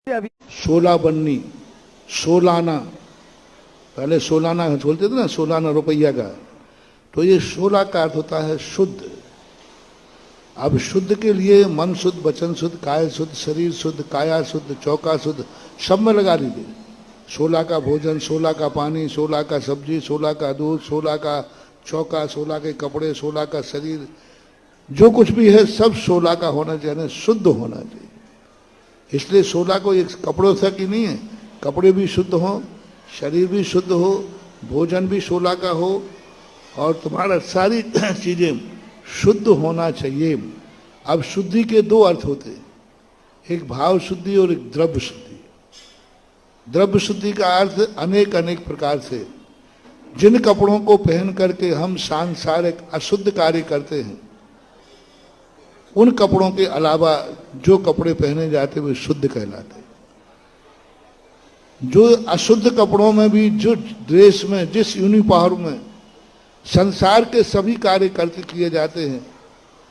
अभी सोला बननी, सोलाना, पहले सोलाना बोलते थे ना, सोलाना रुपया का, तो ये 16 का अर्थ होता है शुद्ध। अब शुद्ध के लिए मन शुद्ध, वचन शुद्ध, काया शुद्ध, शरीर शुद्ध, काया शुद्ध, चौका शुद्ध, सब में लगा लीजिए। 16 का भोजन, 16 का पानी, 16 का सब्जी, 16 का दूध, 16 का चौका, 16 के कपड़े, 16 का शरीर, जो कुछ भी है सब 16 का होना चाहिए, शुद्ध होना चाहिए। इसलिए 16 को एक कपड़ों तक ही नहीं है, कपड़े भी शुद्ध हो, शरीर भी शुद्ध हो, भोजन भी 16 का हो, और तुम्हारा सारी चीजें शुद्ध होना चाहिए। अब शुद्धि के दो अर्थ होते हैं, एक भाव शुद्धि और एक द्रव्य शुद्धि। द्रव्य शुद्धि का अर्थ अनेक अनेक प्रकार से, जिन कपड़ों को पहन करके हम सांसारिक अशुद्ध कार्य करते हैं, उन कपड़ों के अलावा जो कपड़े पहने जाते वे शुद्ध कहलाते हैं। जो अशुद्ध कपड़ों में भी, जो ड्रेस में, जिस यूनिफॉर्म में संसार के सभी कार्य करते किए जाते हैं,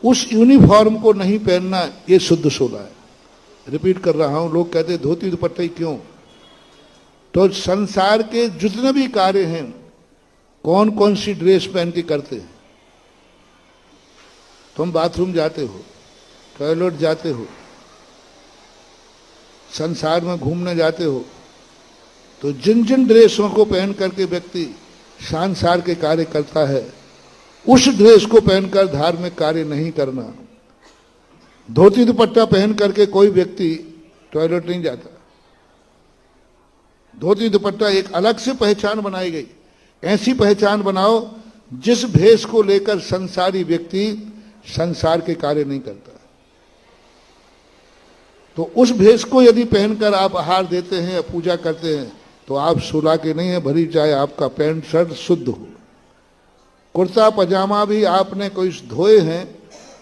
उस यूनिफॉर्म को नहीं पहनना, ये शुद्ध 16 है। रिपीट कर रहा हूं, लोग कहते धोती दुपट्टे क्यों? तो संसार के जितने भी कार्य हैं, कौन कौन सी ड्रेस पहन के करते हैं? तुम बाथरूम जाते हो, टॉयलेट जाते हो, संसार में घूमने जाते हो, तो जिन जिन ड्रेसों को पहन करके व्यक्ति संसार के कार्य करता है, उस ड्रेस को पहनकर धार्मिक कार्य नहीं करना। धोती दुपट्टा पहन करके कोई व्यक्ति टॉयलेट नहीं जाता। धोती दुपट्टा एक अलग से पहचान बनाई गई। ऐसी पहचान बनाओ जिस भेष को लेकर संसारी व्यक्ति संसार के कार्य नहीं करता। तो उस भेष को यदि पहनकर आप आहार देते हैं या पूजा करते हैं, तो आप 16 के नहीं है, भरी चाहे आपका पैंट शर्ट शुद्ध हो। कुर्ता पजामा भी आपने कोई धोए हैं,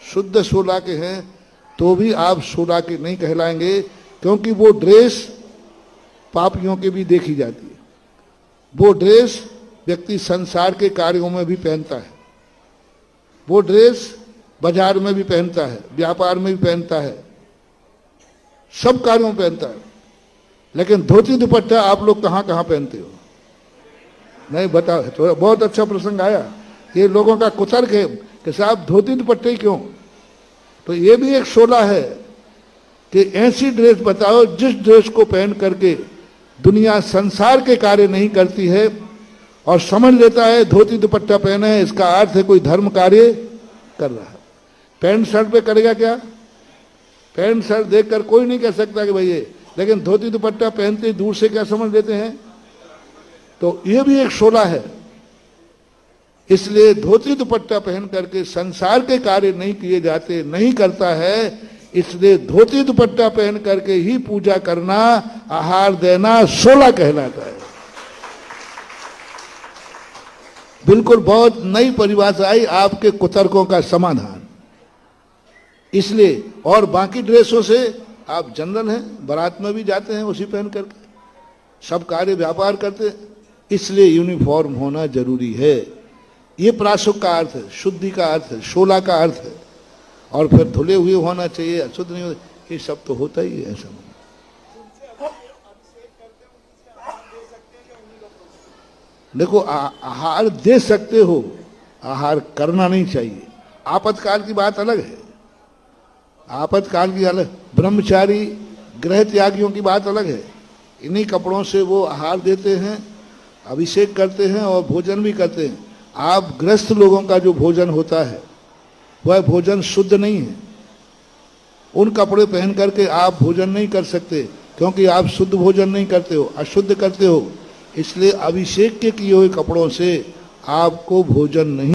शुद्ध 16 के हैं, तो भी आप 16 के नहीं कहलाएंगे, क्योंकि वो ड्रेस पापियों के भी देखी जाती है। वो ड्रेस व्यक्ति संसार के कार्यों में भी पहनता है, वो ड्रेस बाजार में भी पहनता है, व्यापार में भी पहनता है, सब कार्यों में पहनता है। लेकिन धोती दुपट्टा आप लोग कहाँ कहाँ पहनते हो? नहीं बताओ। तो बहुत अच्छा प्रसंग आया। ये लोगों का कुतर्क है कि साहब धोती दुपट्टे क्यों? तो ये भी एक 16 है कि ऐसी ड्रेस बताओ जिस ड्रेस को पहन करके दुनिया संसार के कार्य नहीं करती है, और समझ लेता है धोती दुपट्टा पहने है, इसका अर्थ है कोई धर्म कार्य कर रहा है। पैंट शर्ट पे करेगा क्या? पैंट शर्ट देखकर कोई नहीं कह सकता कि भाई ये, लेकिन धोती दुपट्टा पहनते ही दूर से क्या समझ लेते हैं? तो ये भी एक 16 है। इसलिए धोती दुपट्टा पहन करके संसार के कार्य नहीं किए जाते, नहीं करता है, इसलिए धोती दुपट्टा पहन करके ही पूजा करना, आहार देना 16 कहलाता है। बिल्कुल बहुत नई परिभाषा आई आपके कुतर्कों का समाधान। इसलिए, और बाकी ड्रेसों से आप जनरल हैं, बारात में भी जाते हैं उसी पहन करके, सब कार्य व्यापार करते हैं, इसलिए यूनिफॉर्म होना जरूरी है। ये प्राशुक का अर्थ है, शुद्धि का अर्थ है, 16 का अर्थ है। और फिर धुले हुए होना चाहिए, अशुद्ध नहीं होता, ये सब तो होता ही है। ऐसा देखो, आहार दे सकते हो, आहार करना नहीं चाहिए। आपातकाल की बात अलग है, आपातकाल की अलग। ब्रह्मचारी गृह त्यागियों की बात अलग है। इन्हीं कपड़ों से वो आहार देते हैं, अभिषेक करते हैं और भोजन भी करते हैं। आप गृहस्थ लोगों का जो भोजन होता है वह भोजन शुद्ध नहीं है। उन कपड़े पहन करके आप भोजन नहीं कर सकते, क्योंकि आप शुद्ध भोजन नहीं करते हो, अशुद्ध करते हो। इसलिए अभिषेक के किए हुए कपड़ों से आपको भोजन नहीं